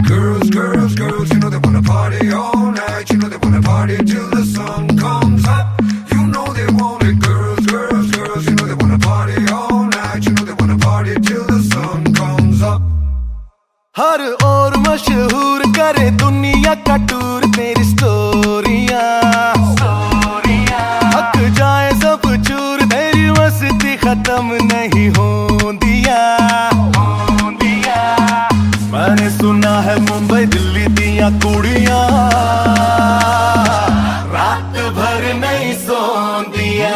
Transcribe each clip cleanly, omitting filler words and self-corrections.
Girls, girls, girls, you know they wanna party all night. You know they wanna party till the sun comes up. You know they want it. Girls, girls, girls, you know they wanna party all night. You know they wanna party till the sun comes up. हर ओर मशहूर करे दुनिया का tour तेरी स्टोरियां हक जाए सब चूर तेरी मस्ती खत्म नहीं होंदिया मैंने सुना है मुंबई दिल्ली दिया कुड़ियां रात भर नहीं सोंदिया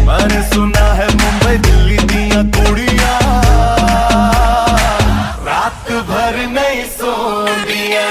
मैंने सुना है मुंबई दिल्ली दिया कुड़ियां रात भर नहीं Sondiya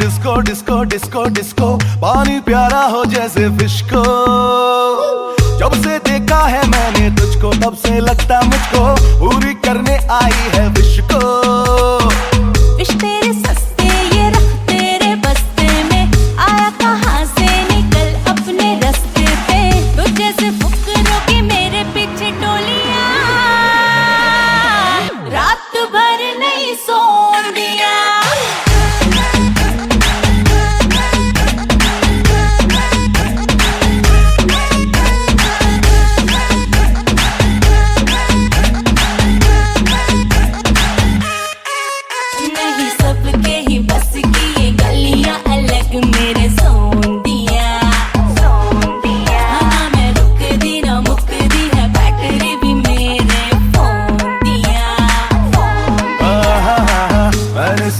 disco disco disco disco पानी प्यारा हो जैसे फिश को जब से देखा है मैंने तुझको तब से लगता मुझको पूरी करने आई है विश को विश तेरे सस्ते ये रख तेरे बस्ते में आया कहाँ से निकल अपने रास्ते पे तो जैसे फुकरों की मेरे पीछे टोलियां रात भर नहीं सोन दिया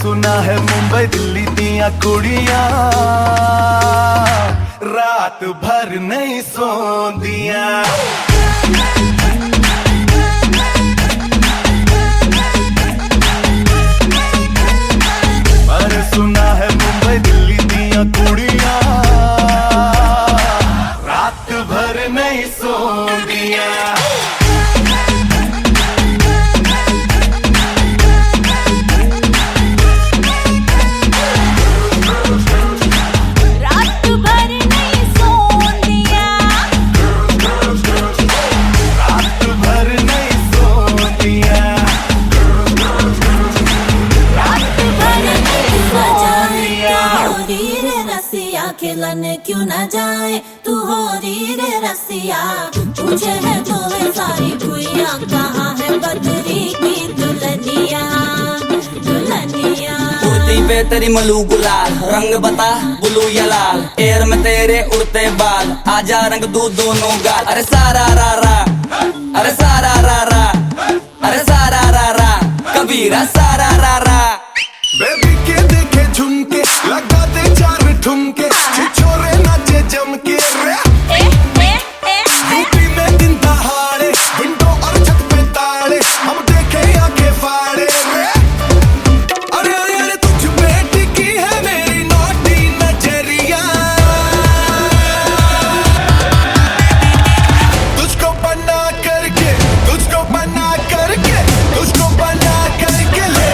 सुना है मुंबई दिल्ली दिया कुड़ियां रात भर नहीं सोंदिया मैंने सुना है मुंबई दिल्ली दिया कुड़ियां रात भर नहीं सोंदिया खिलने क्यों ना जाए तू हो री रे रसिया पूछे है तो वे सारी भुइयां कहाँ है बदरी की दुल्हनिया दुल्हनिया उड़ती पे तेरी मलू गुलाल रंग बता ब्लू या लाल एयर में तेरे उड़ते बाल आजा रंग दू दोनों गाल अरे सारा रा रा अरे सारा रा रा अरे सारा रा रा कबीरा सारा रा रा बेबी के देखे झुमके लगा दे चार ठुमके छोरे नाचे जम के यूपी में दिन दहाड़े विंडो और छत पे ताड़े हम देखे आंखें फाड़े अरे अरे अरे तुझ पे टिकी है मेरी नौटी नजरिया तुझको बना करके तुझको बना करके तुझको बना करके ले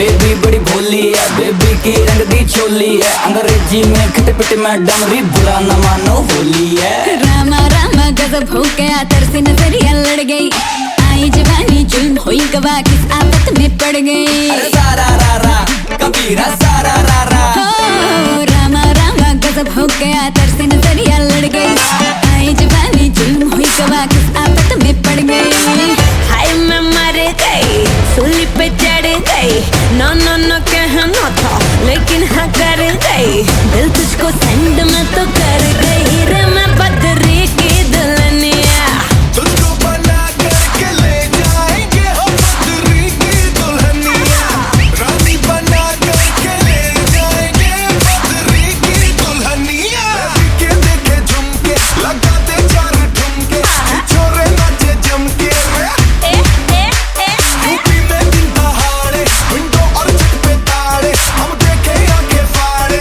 बेबी बड़ी भोली है, बेबी की रंग दी चोली है, अंग्रेजी में खिट पिट में डमरी, बुरा न मानो होली है। रामा रामा गजब हो गया, तरसे नजरिया लड़ गई, आई जवानी जुल्म हुई गवा, किस आफत में पड़ गई। अरे सारा रा रा कबीरा सारा रा रा, हो रामा रामा गजब हो गया, तरसे नजरिया लड़ गई, आई जवानी जुल्म हुई गवा, किस आफत में पड़ गई। हाय मैं मर गई, सूली पे चढ़ गई, नो नो नो कहना था लेकिन हाँ कर गई, दिल तुझको सेंड में तो कर गई रे मैं बदरी की दुल्हनिया। तुझको बना करके ले जाएंगे हम बदरी की दुल्हनिया, रानी बना करके ले जाएंगे बदरी की दुल्हनिया। के देखे झुमके लगाते चार ठुमके, छोरे नाचे जमके यूपी में दिन दहाड़े, विंडो और छत पे ताड़े, हम देखे आंखें फाड़े।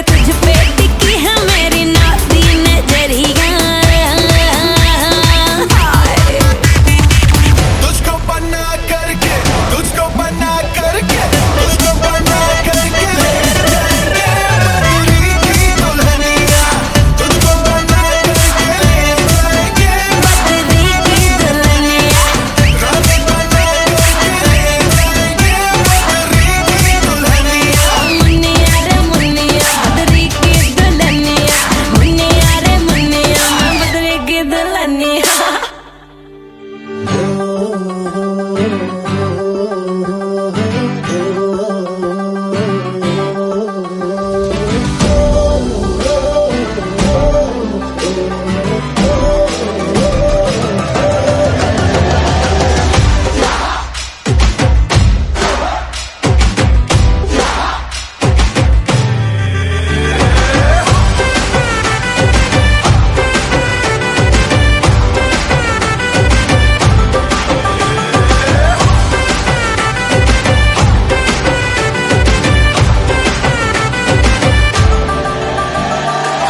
तुझ पे टिकी है मेरी नाती नजरिया, तुझको बना करके, तुझको बना करके, तुझको बना करके ले जाएंगे बदरी की दुल्हनिया, तुझको बना करके ले जाएंगे बदरी की दुल्हनिया। रानी बना करके ले जाएंगे बदरी की दुल्हनिया। मुन्निया रे मुन्निया बदरी की दुल्हनिया, मुन्निया रे मुन्निया बदरी की दुल्हनिया।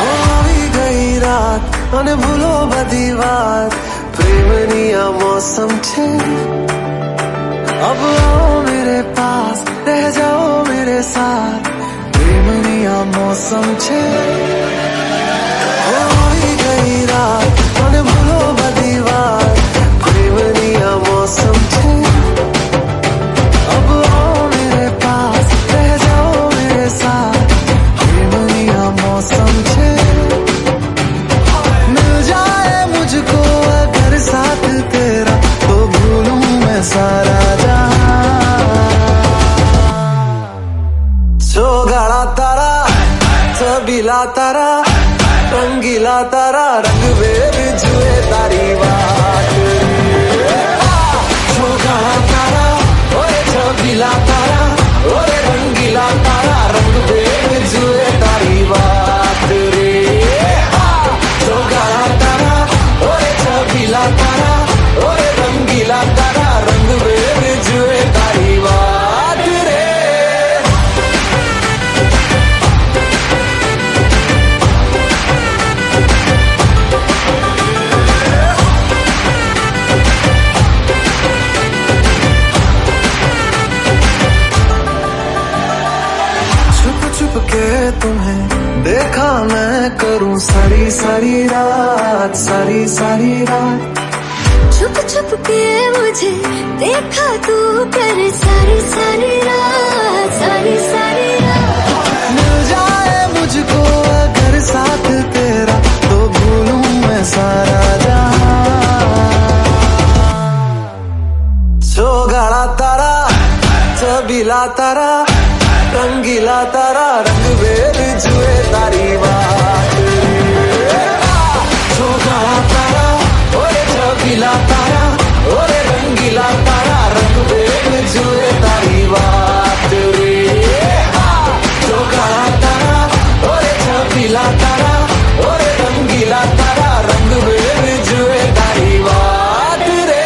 આવી ગઈ રાત અને ભૂલો બધી વાત, પ્રેમની આ મૌસમ છે। अब आओ मेरे पास, रह जाओ मेरे साथ, प्रेमनी आ मौसम छे। આવી ગઈ રાત અને ભૂલો બધી વાત, પ્રેમની આ મૌસમ છે। अब आओ मेरे पास, रह जाओ मेरे साथ, प्रेमनी आ मौसम छे। मिल जाए मुझको अगर साथ तेरा, तो भूलूं मैं सारा गाड़ा तारा, छबीला तारा, रंगीला तारा, रंग बेर जुए तारी बात। गाड़ा तारा ओए छबीला तारा, ओए रंगीला तारा, रंग बेर जुए तारी बात रे। गाड़ा तारा ओए छबीला तारा, ओए रंगीला तारा, रंग बेर जुए तारी बात रे। छुप के तुम्हें देखा मैं करूं सारी सारी रात, सारी सारी रात। छुप छुप के मुझे देखा तू कर सारी सारी रात, सारी सारी रात। मिल जाए मुझको अगर साथ तेरा, तो भूलूं मैं सारा जहां। गाड़ा तारा, छबीला तारा, रंगीला तारा, रंग बेर जुए तारी बात। गाड़ा तारा ओए छबीला तारा, ओए रंगीला तारा, रंग बेर जुए तारी बात रे। गाड़ा तारा ओए छबीला तारा, ओए रंगीला तारा, रंग बेर जुए तारी बात रे।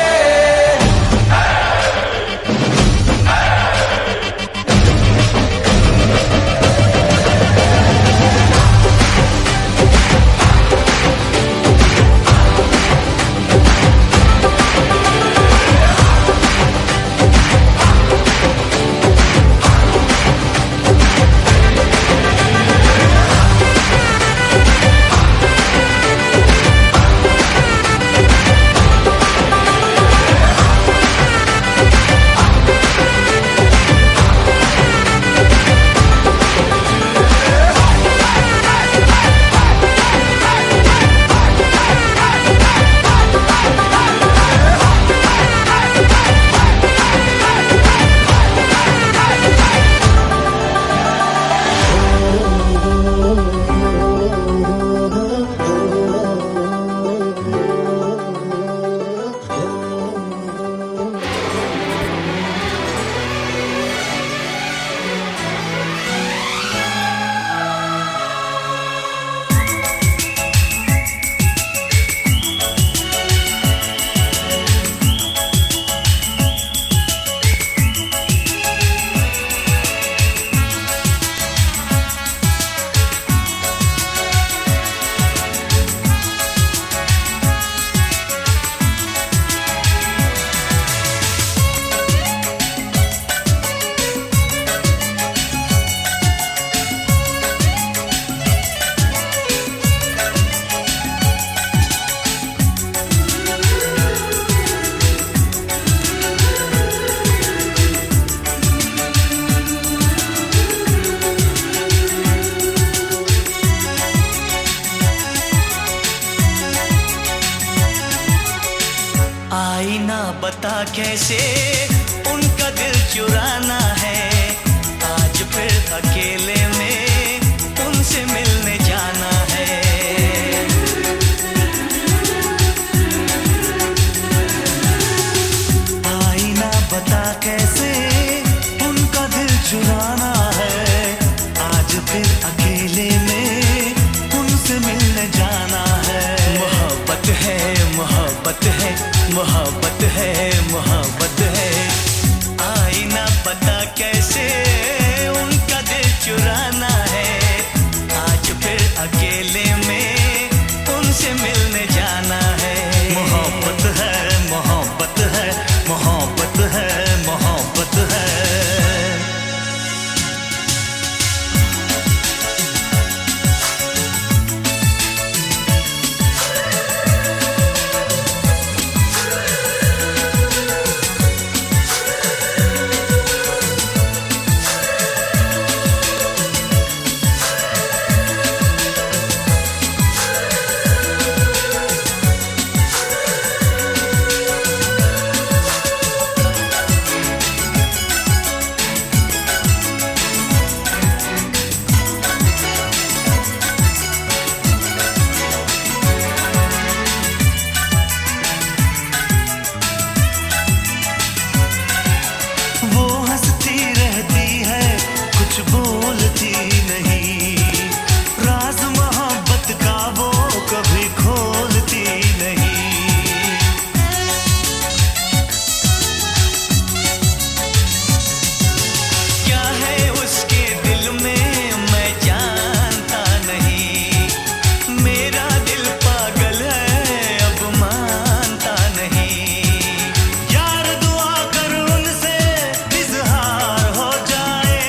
आईना बता कैसे उनका दिल चुराना है, आज फिर अकेले में उनसे मिलने जाना है। आईना बता कैसे उनका दिल चुराना है, आज फिर अकेले में उनसे मिलने जाना है। मोहब्बत है, मोहब्बत है, मोहब्बत है, मोहब्बत है। आईना पता कैसे उनका दिल चुराना है, आज फिर अकेले में उनसे मिलने जाना है। मोहब्बत है, मोहब्बत है, मोहब्बत है, मोहब्बत है। बोलती नहीं, राज मोहब्बत का वो कभी खोलती नहीं। क्या है उसके दिल में मैं जानता नहीं, मेरा दिल पागल है अब मानता नहीं। यार दुआ कर उनसे इजहार हो जाए,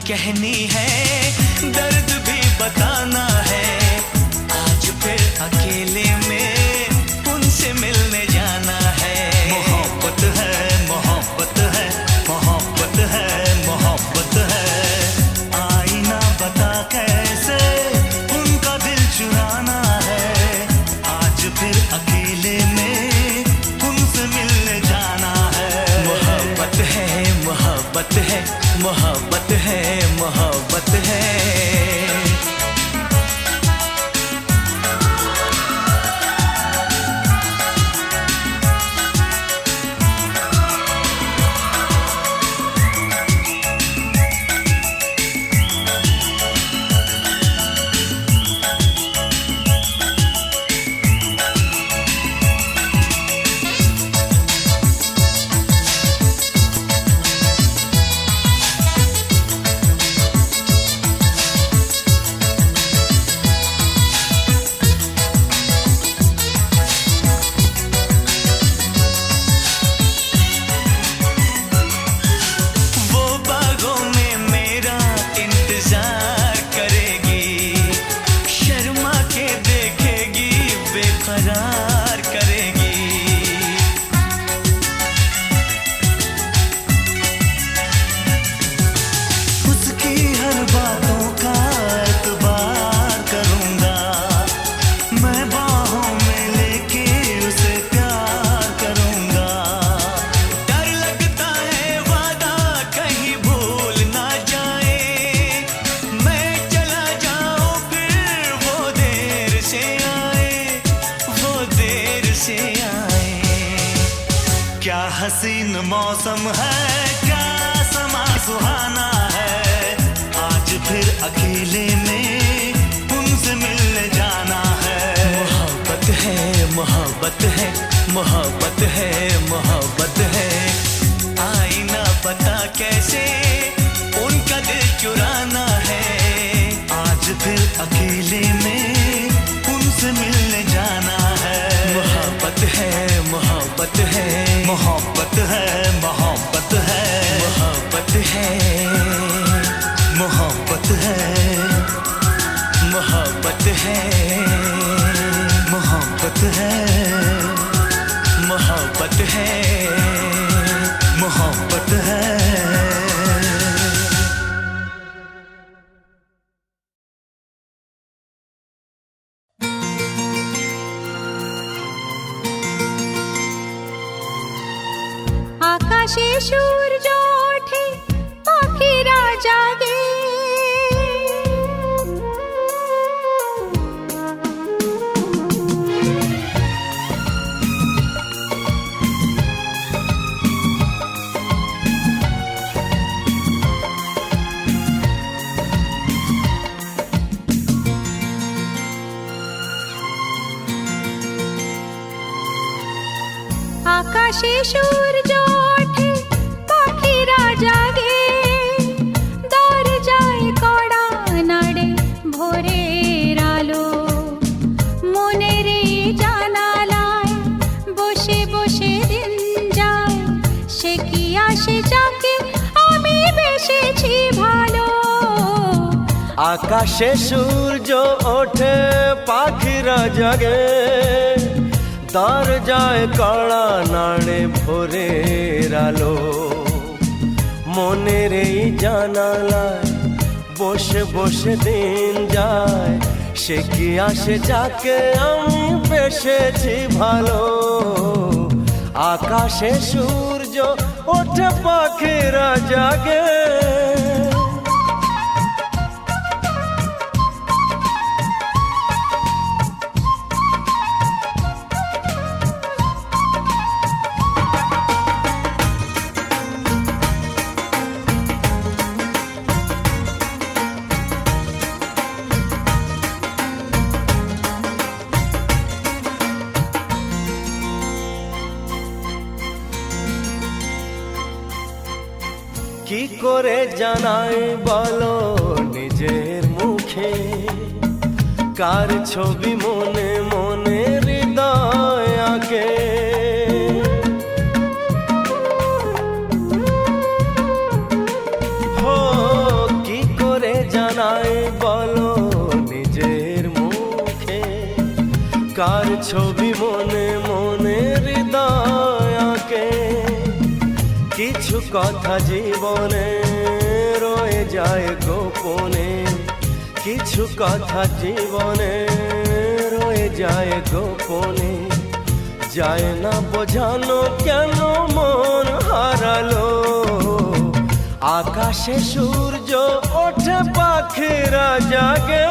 कहनी है दर्द भी बताना है, आज फिर अकेले में उनसे मिलने जाना है। मोहब्बत है, मोहब्बत है, मोहब्बत है, मोहब्बत है। आईना बता कैसे उनका दिल चुराना है, आज फिर अकेले में उनसे मिलने जाना है। मोहब्बत है, मोहब्बत है, मोहब्बत है, मोहब्बत है। करार करेगी। उसकी हर बातों का एतबार करूंगा, मैं बाहों में लेके उसे प्यार करूंगा। डर लगता है वादा कहीं भूल ना जाए, मैं चला जाऊं फिर वो देर से से आए। क्या हसीन मौसम है, क्या समा सुहाना है, आज फिर अकेले में उनसे मिलने जाना है। मोहब्बत है, मोहब्बत है, मोहब्बत है, मोहब्बत है। आईना पता कैसे उनका दिल चुराना है, आज फिर अकेले में उनसे मिलने जाना है। मोहब्बत है, मोहब्बत है, मोहब्बत है, मोहब्बत है, मोहब्बत है, मोहब्बत है, मोहब्बत है, मोहब्बत है, मोहब्बत है, मोहब्बत है। জাগে আকাশে সূর্য ওঠে পাখিরা জাগে দরজায় কড়া নাড়ে ভোরের আলো মনের এই জানালায় বসে বসে দিন যায় সে কি আসে যাকে আমি বেসেছি ভালো আকাশে সূর্য ওঠে পাখিরা জাগে দরজায় কড়া নাড়ে ভোরের আলো মনের এই জানালায় বসে বসে দিন যায় সে কি আসে যাকে আমি বেসেছি ভালো আকাশে সূর্য ওঠে পাখিরা জাগে কি করে জানাই বলো নিজের মুখে কার ছবি মনে মনে হৃদয় আঁকে হো কি করে জানাই বলো নিজের মুখে কার ছবি মনে মনে হৃদয় আঁকে কিছু কথা জীবনে রয়ে যায় গোপনে কিছু কথা জীবনে রয়ে যায় গোপনে যায় না বোঝানো কেন মন হারালো আকাশে সূর্য ওঠে পাখিরা জাগে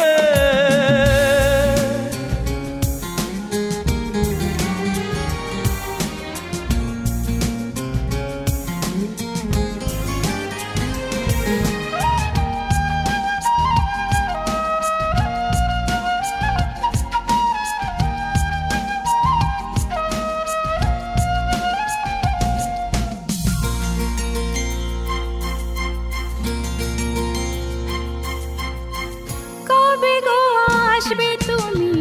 কবে গো আসবে তুমি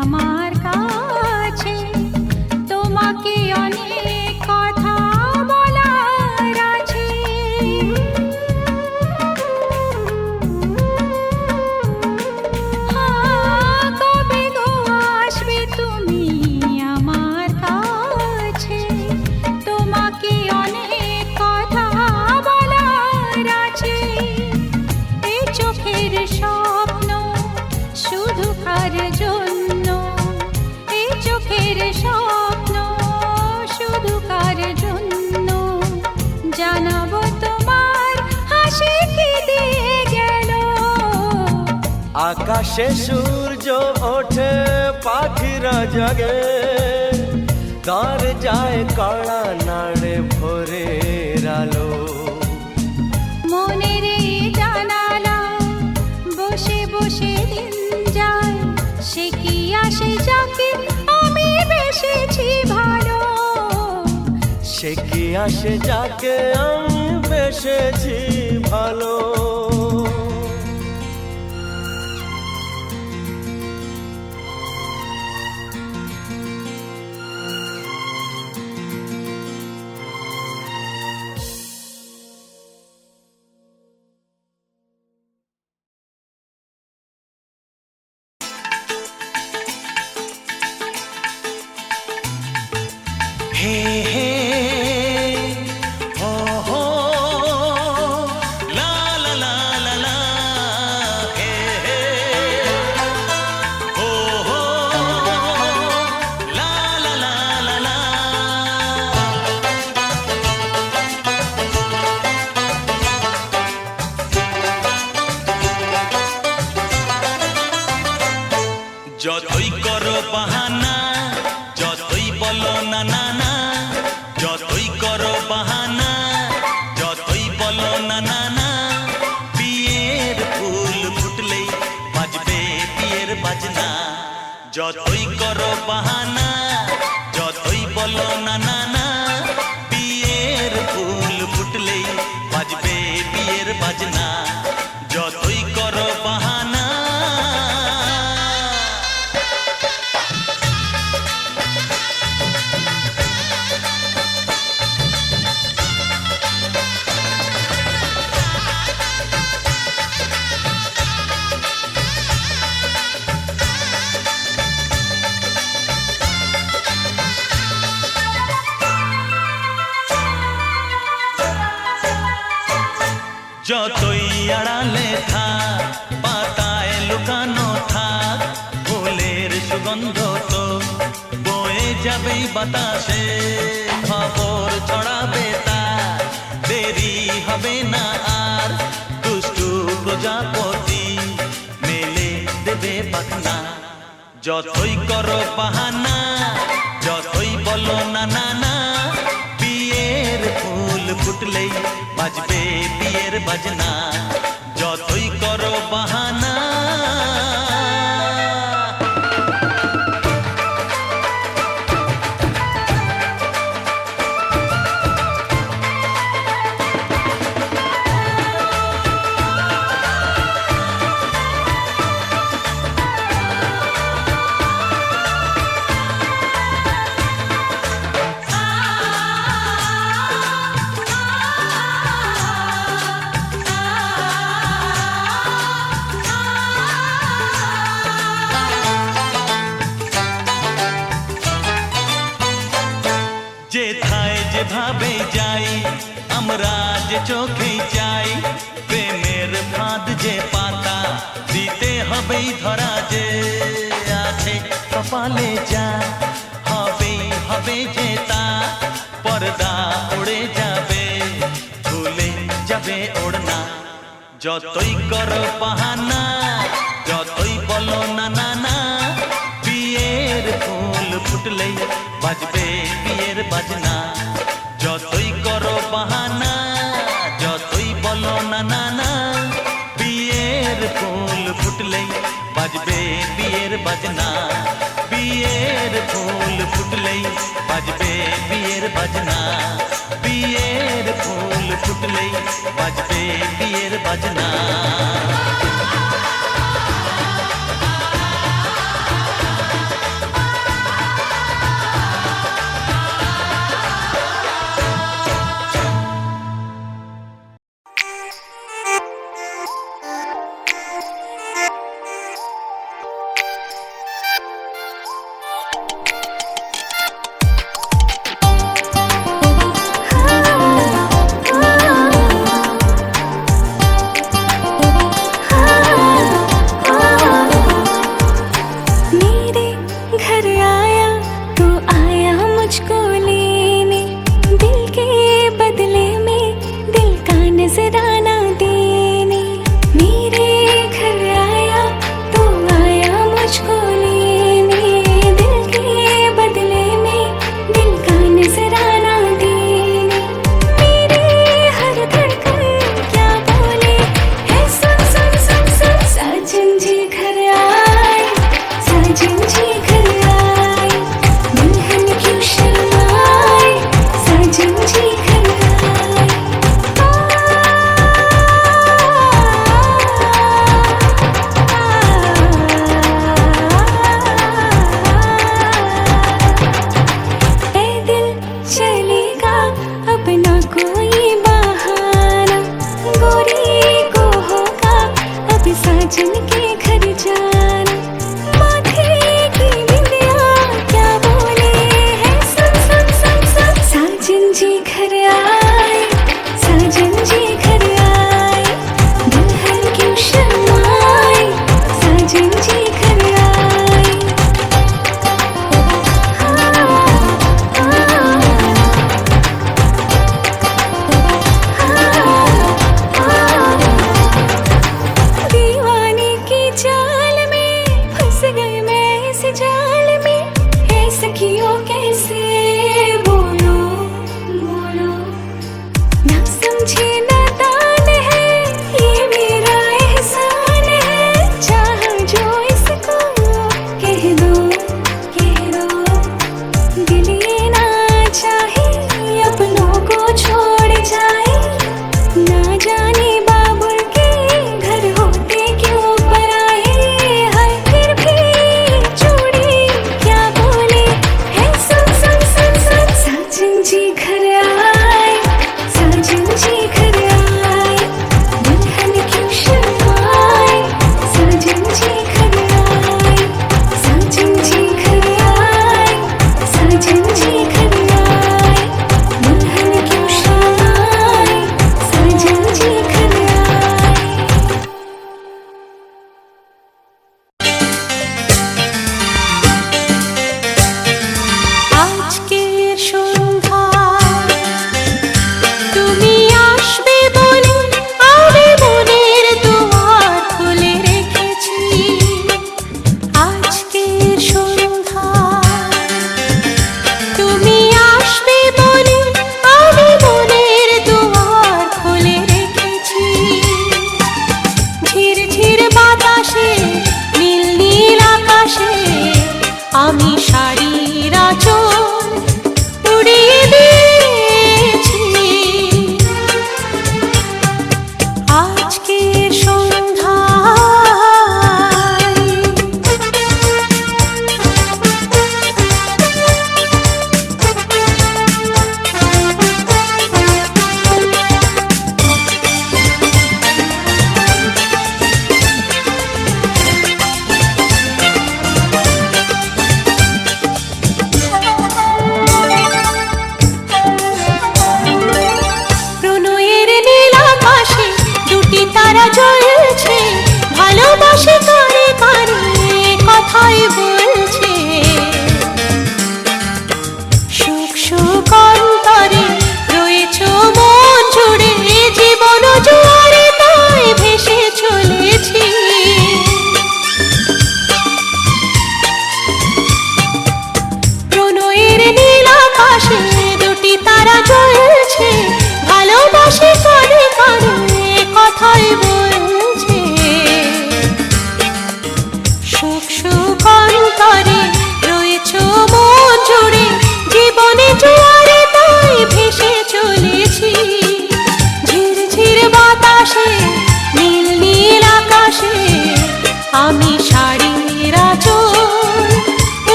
আমার কাছে তোমাকে অনেক কথা বলার আছে কবে গো আসবে তুমি আমার কাছে তোমাকে অনেক কথা বলার আছে এই চোখের স্বপ্ন শুধু কার জন্য এই চোখের স্বপ্ন শুধু কার জন্য জানাবো তোমার হাসি কি দিয়ে গেল আকাশে সূর্য ওঠে পাখিরা জাগে দরজায় কড়া নাড়ে ভোরের আলো মনের এই জানালা বসে বসে দিন যায় সে কি আসে যাকে আমি বেসেছি ভালো সে কি আসে যাকে আমি বেসেছি ভালো हे हे हो ला ला যতই করো বাহানা যতই বলো না না না বিয়ের ফুল ফুটলেই বাজবে বিয়ের বাজনা যতই করো বাহানা যতই আড়ালে থাক পাতায় লুকানো থাক ফুলের সুগন্ধ তো বয়ে যাবেই বাতাসে খবর ছড়াবে তার দেরি হবে না আর দুষ্টু প্রজাপতি মেলে দেবে পাখনা যতই করো বাহানা যতই বলো না না না বিয়ের ফুল ফুটলেই বাজবে বিয়ের বাজনা যতই করো বাহানা যেথায় যেভাবে যাই আমরা যে চোখেই চাই প্রেমের ফাঁদ যে পাতা দিতে হবেই ধরা যে আছে কপালে যা হবেই হবে যে তা পর্দা উড়ে যাবে ভুলে যাবে ওড়না যতই করো বাহানা যতই বলো না না না বিয়ের ফুল ফুটলেই বাজবে বিয়ের বাজনা যতই করো বাহানা যতই বলো না না না বিয়ের ফুল ফুটলেই বাজবে বিয়ের বাজনা বিয়ের ফুল ফুটলেই বাজবে বিয়ের বাজনা বিয়ের ফুল ফুটলেই বাজবে বিয়ের বাজনা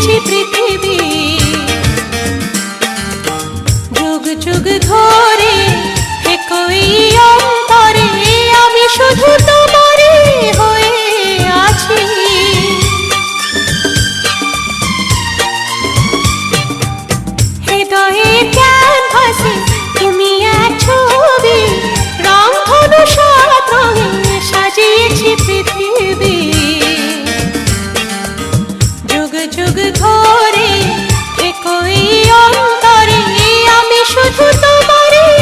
সাজিয়েছি পৃথিবী যুগ যুগ ধরে একই অন্তরে আমি শুধু তোমারই হয়ে আছি হৃদয়ে ক্যানভাসে তুমি এক ছবি রং ধনু সাত রঙে সাজিয়েছি পৃথিবী যুগ যুগ ধরে একই অন্তরে আমি শুধু তোমারই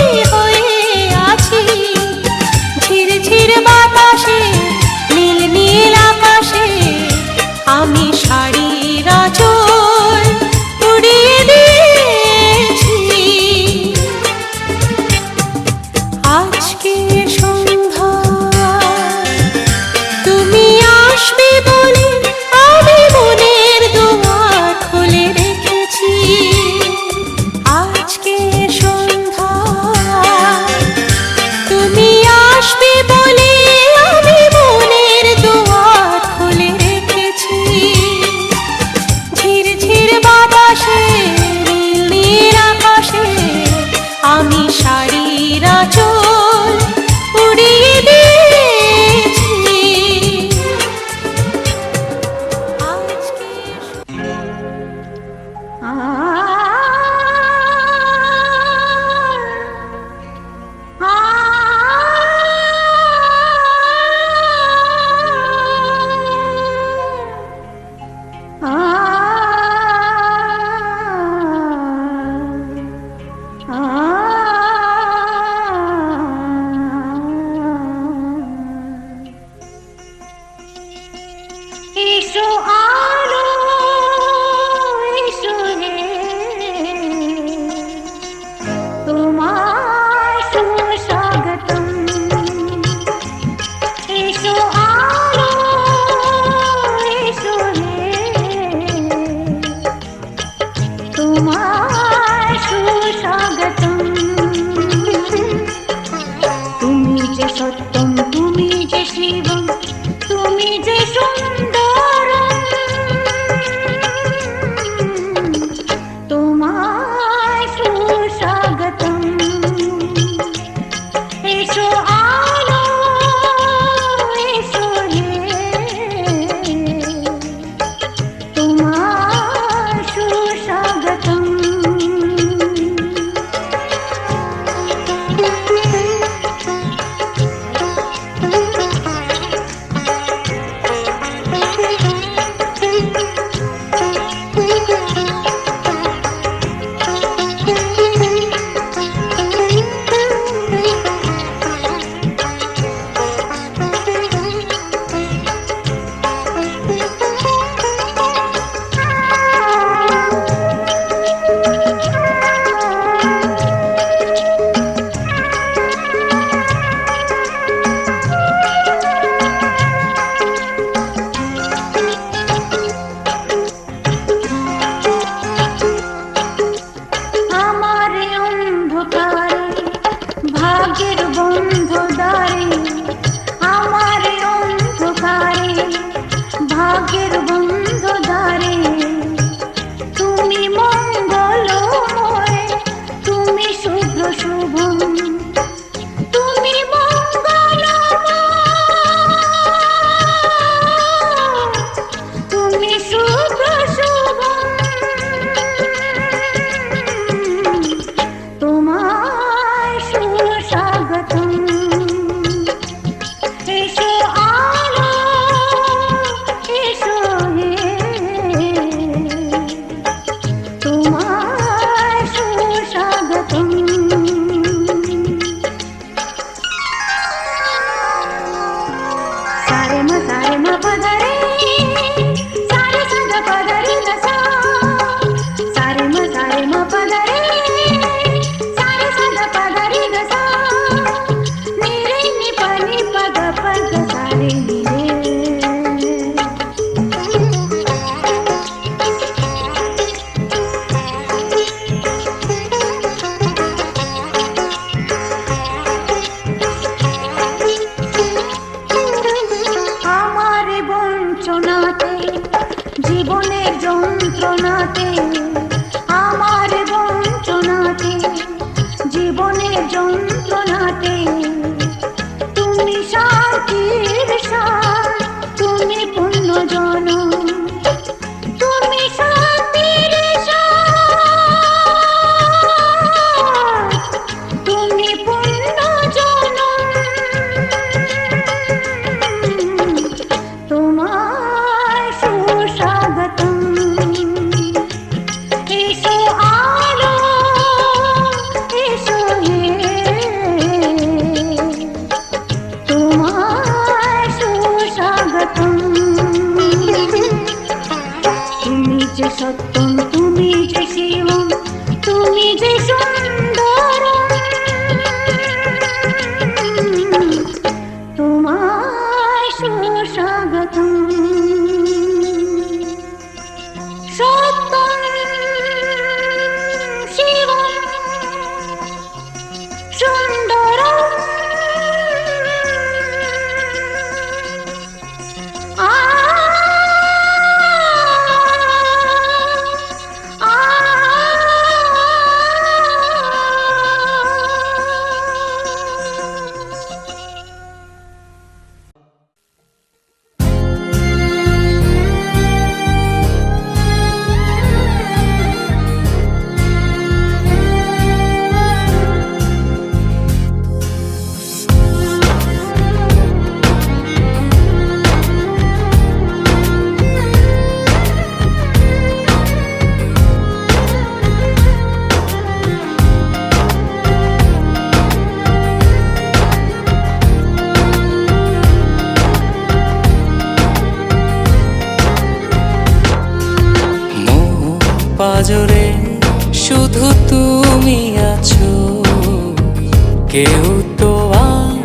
কেউ তো আর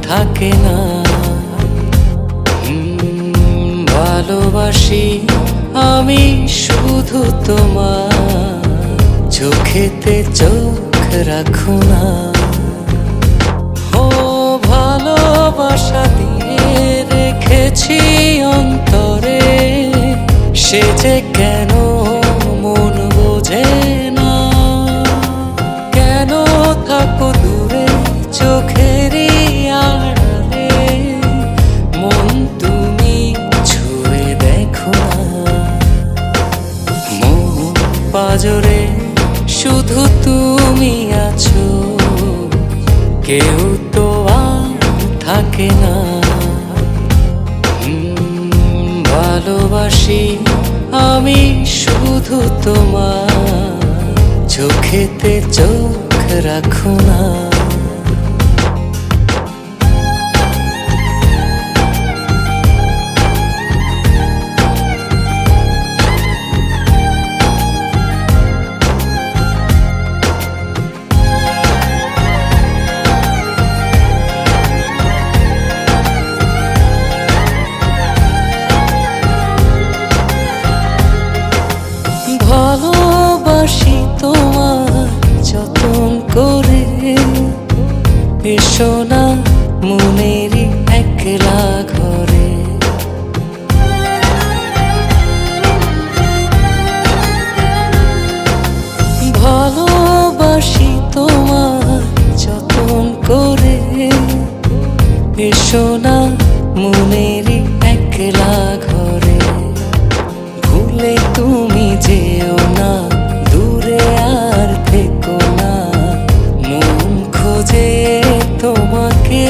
থাকে না। ভালোবাসি আমি শুধু তোমার, চোখেতে চোখ রাখো না। ও ভালোবাসা দিয়ে রেখেছি অন্তরে, সে যে কেন মন বোঝে না। কেন থাকো দূরে চোখেরই আড়ালে, মন তুমি ছুঁয়ে দেখো না। মন পাজরে শুধু তুমি আছো, কেউ তো আর থাকে না। ভালোবাসি আমি শুধু তোমার, চোখেতে চোখ রাখো না। ভালোবাসি তোমার যতন করে, এসো না মনেরই একলা ঘরে। ভালোবাসি তোমার যতন করে, এসো না মনেরই একলা ঘরে। ভুলে তুমি যেও না, দূরে আর থেকো না, মন খোঁজে তোমাকে।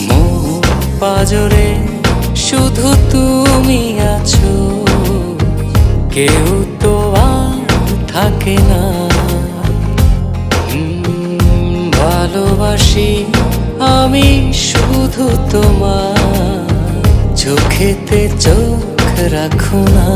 মন পাজরে শুধু তুমি আছো, কেউ তো আর থাকে না। ভালোবাসি আমি শুধু তোমার, চোখেতে চোখ রাখো না।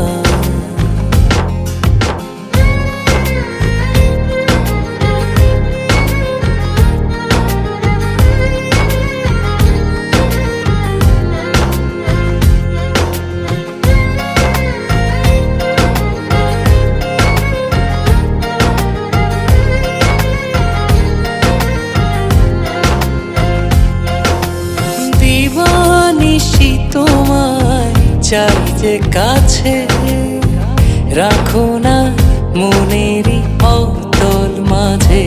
দিবানিশি তোমায় চাই যে কাছে, রাখো না মনেরই অতল মাঝে।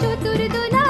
চতুর দুলা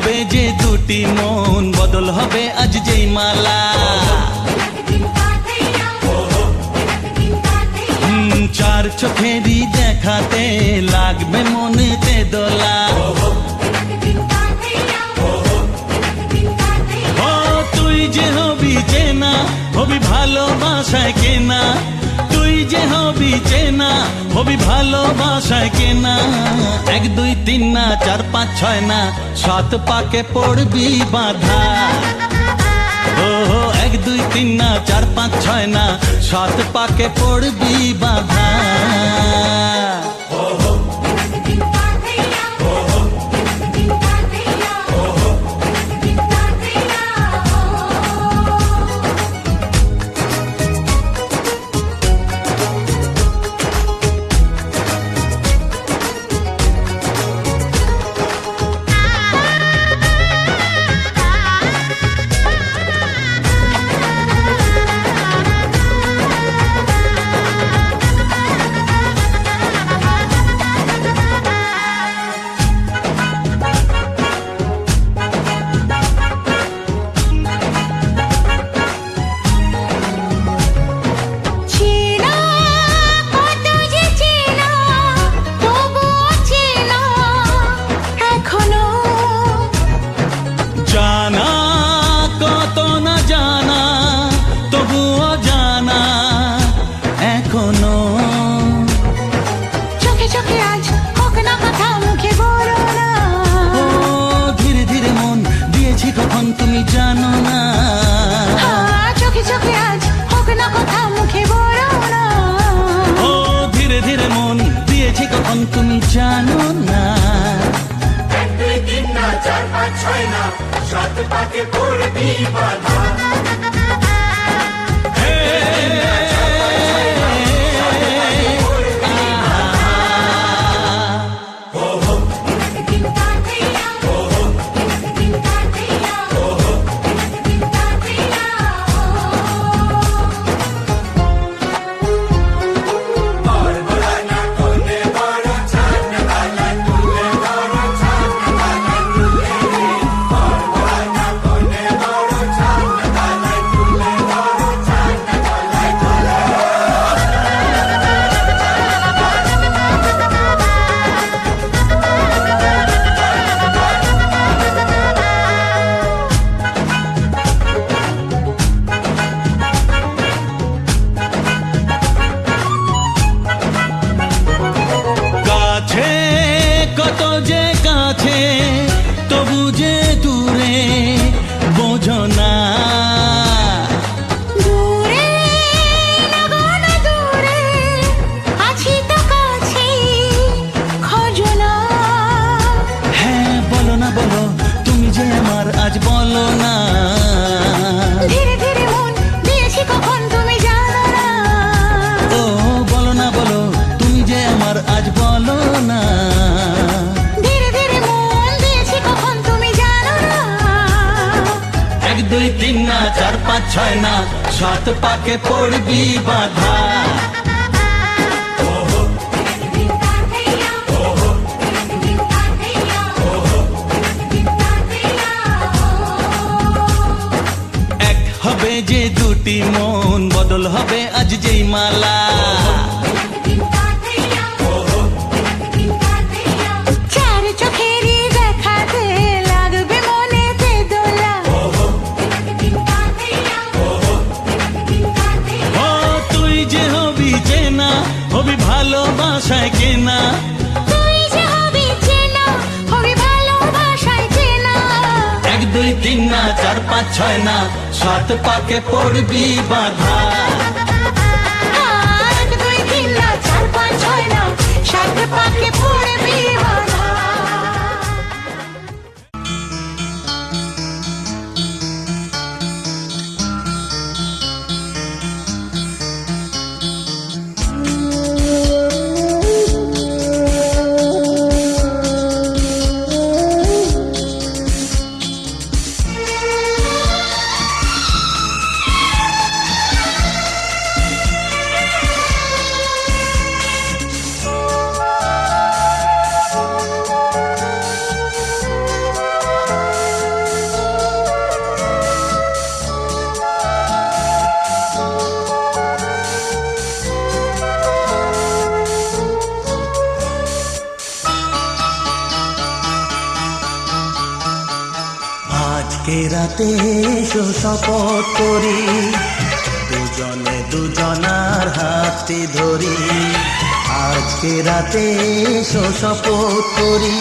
হবে যে দুটি মন, বদল হবে আজ যেই মালা। চার চোখেরই দেখাতে লাগবে মনেতে দোলা। ও তুই যে হবি চেনা, হবি ভালোবাসায় কেনা। তুই যে হবি চেনা, হবি ভালোবাসায় কেনা। 1 2 3 না 4 5 6 না 7 পাকে পড়বি বাঁধা। ও 1 2 3 না 4 5 6 না 7 পাকে পড়বি বাঁধা। তুমি জানো না। 1 2 3 না 4 5 6 না 7 পাকে পড়বি বাঁধা। তবু যে দূরে বোঝো না। দূরে লাগানো দূরে আছি তো কাছে খোঁজো না। হ্যাঁ বলো না বলো তুমি যে আমার আজ বলো না। ধীরে ধীরে মন দিয়েছি কখন তুমি জানো না। ও বলো না বলো তুমি যে আমার আজ বলো না। 1 2 3 না 4 5 6 না 7 পাকে পড়বি বাঁধা। এক হবে যে দুটি মন, বদল হবে আজ যেই মালা। চার চোখেরই দেখাতে লাগবে মনেতে দোলা। ও তুই যে হবি চেনা, হবি ভালোবাসায় কেনা। তুই যে হবি চেনা, হবি ভালোবাসায় চেনা। 1 2 3 না 4 5 6 না 7 পাকে পড়বি বাঁধা। 1 2 3 না 4 5 6 না 7 পাকে পড়বি বাঁধা। আজকে রাতে এসো শপথ করি, দুজনে দুজনার হাতে ধরি। আজকে রাতে এসো শপথ করি,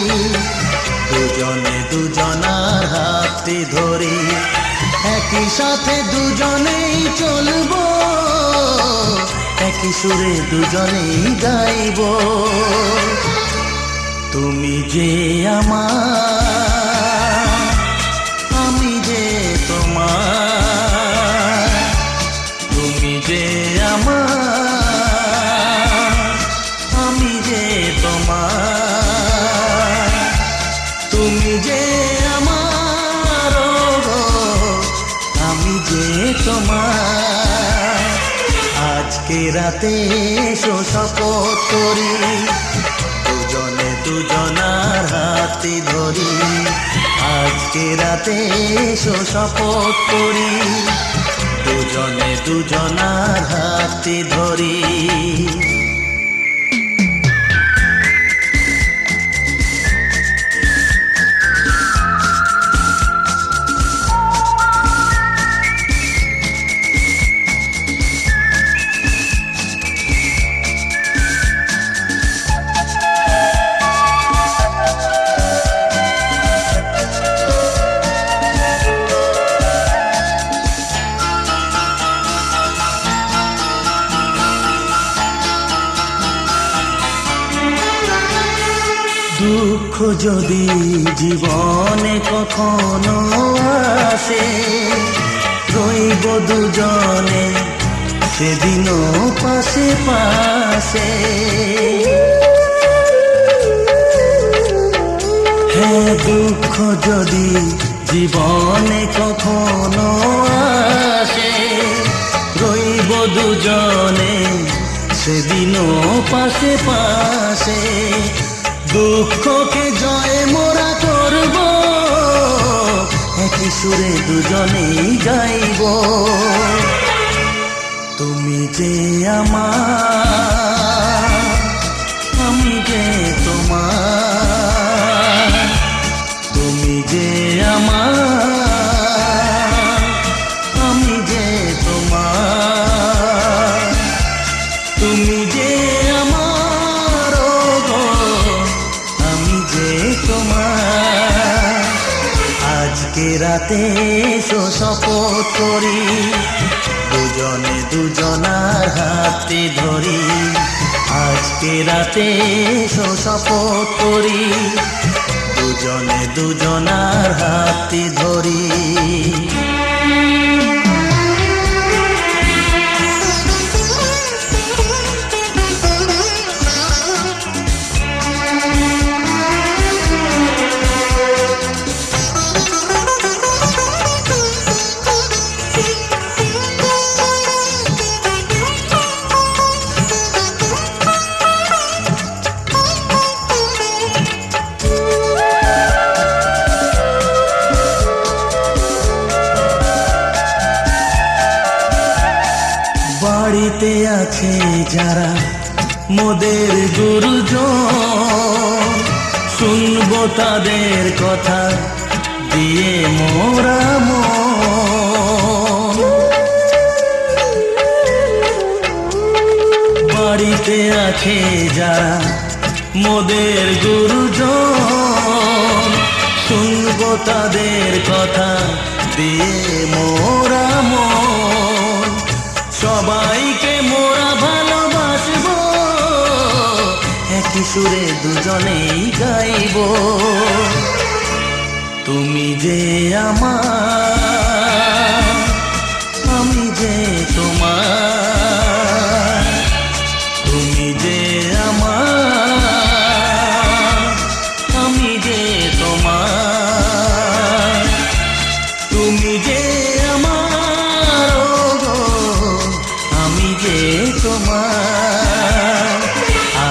দুজনে দুজনার হাতে ধরি। একই সাথে দুজনেই চলবো, একই সুরে দুজনেই গাইব। তুমি যে আমার, আমি যে তোমার। তুমি যে আমার, আমি যে তোমার। তুমি যে আমার, গো আমি যে তোমার। আজকে রাতে এসো শপথ করি, দুজনে দুজনার হাতে ধরি। আজকে রাতে এসো শপথ করি, দুজনে দুজনার হাতে ধরি। দুঃখ যদি জীবনে কখনো আসে, রইব দুজনে সেদিনও পাশে পাশে। হ্যাঁ, দুঃখ যদি জীবনে কখনো আসে, রইব দুজনে সেদিনও পাশে পাশে। দুঃখকে জয় মোরা করব, একই সুরে দুজনেই গাইব। তুমি যে আমার, আমি যে তোমার। তুমি যে আমার, আমি যে তোমার। তুমি যে আমার, গো আমি যে তোমার। আজকে রাতে এসো শপথ করি, দুজনে দুজনার হাতে ধরি। আজকে রাতে এসো শপথ করি, দুজনে দুজনার হাতে ধরি। বাড়িতে আছে যারা মোদের গুরুজন, শুনবো তাদের কথা দিয়ে মোরা মন। বাড়িতে আছে যারা মোদের গুরুজন, শুনবো তাদের কথা দিয়ে মোরা মন। সবাইকে মোরা ভালোবাসবো, একই সুরে দুজনেই গাইব। তুমি যে আমার, আমি যে তোমার। তুমি যে আমার, আমি যে তোমার। তুমি যে আমার, গো আমি যে তোমার।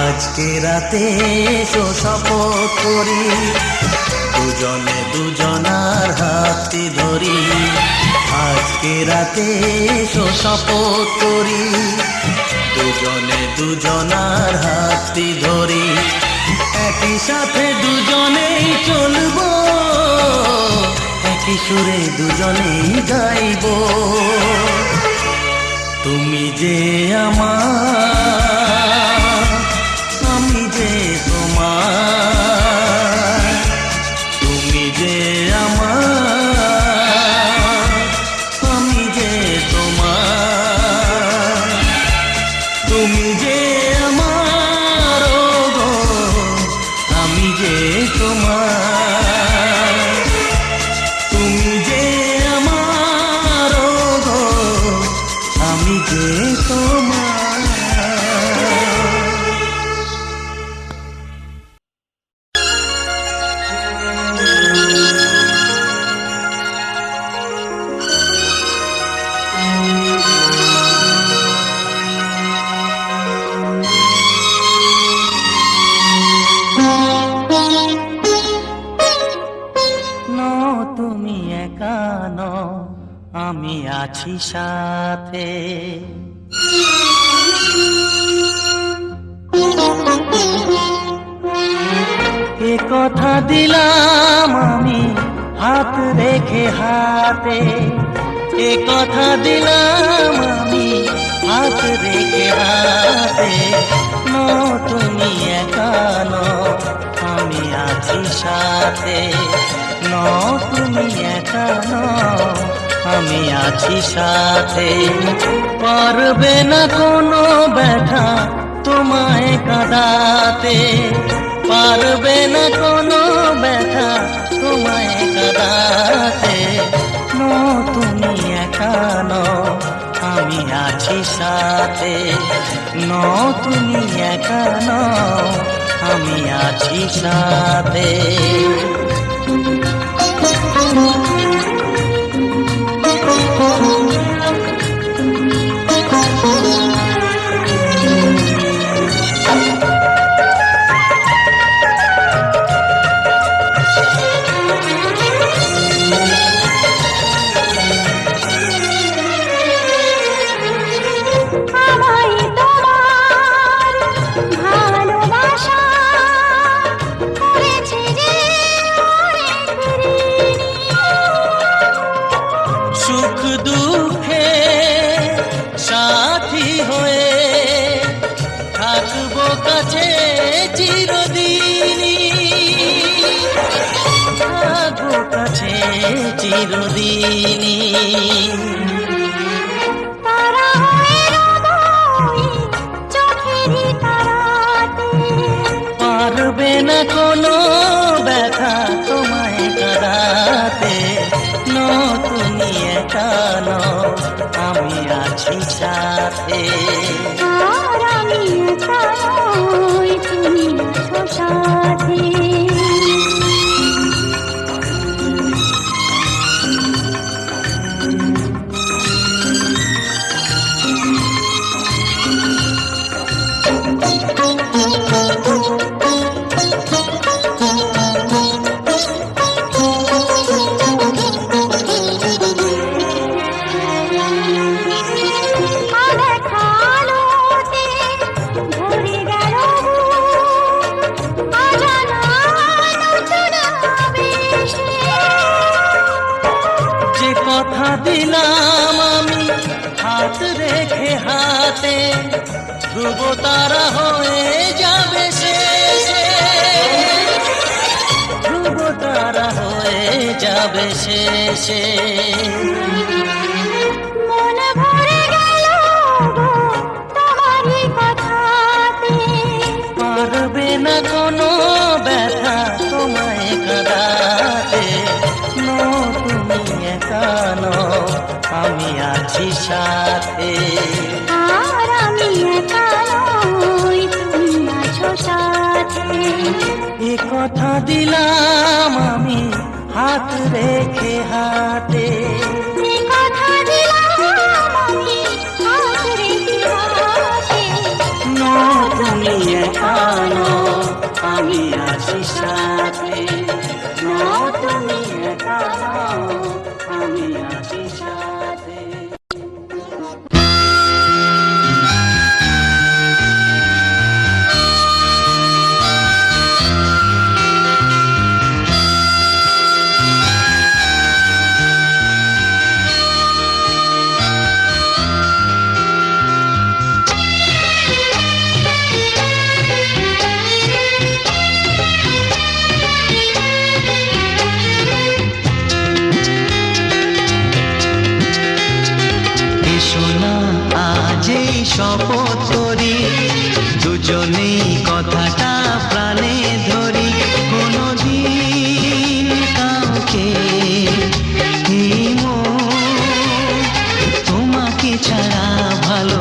আজকে রাতে এসো শপথ করি, দুজনে দুজনার হাতে ধরি। আজকে রাতে এসো শপথ করি, দুজনে দুজনার হাতে ধরি। একই সাথে দুজনেই চলবো, একই সুরে দুজনেই গাইব তুমি যে আমার আমি যে তোমার তুমি যে আমার আমি যে তোমার তুমি যে আমার ও গো আমি যে তোমার তুমি যে আমার ও গো আমি যে তোমার তুমি একা নও আমি আছি সাথে এ কথা দিলাম আমি হাত রেখে হাতে এ কথা দিলাম আমি হাত রেখে হাতে তুমি একা নও আমি আছি সাথে তুমি একা নও আমি আছি সাথে পারবে না কোনো ব্যথা তোমায় কাঁদাতে পারবে না কোনো ব্যথা তোমায় কাঁদাতে তুমি একা নও আমি আছি সাথে তুমি একা নও আমি আছি সাথে সুখ দুঃখে সাথী হয়ে থাকবো কাছে চিরদিনই থাকবো কাছে চিরদিনই পারবে না কোনো ব্যথা তোমায় কাঁদাতে তুমি একা নও আমি আছি সাথে আমি একা নই তুমি আছো সাথে কথা দিলাম আমি হাত রেখে হাতে ধ্রুব তারা হয়ে যাবে শেষে ধ্রুব তারা হয়ে যাবে শেষে মন ভরে গেল তোমারই কথাতে পারবে না কোনো ব্যথা তোমায় কাঁদাতে তুমি একা নও আমি আছি সাথে আর আমি একা নই তুমি আছো সাথে এ কথা দিলাম আমি হাত রেখে হাতে এ কথা দিলাম আমি হাত রেখে হাতে তুমি একা নও আমি আছি সাথে তুমি একা নও আমি আছি সাথে শপথ করি দুজনেই কথাটা প্রাণে ধরি কোনোদিন কাউকে এই মন তোমাকে ছাড়া ভালো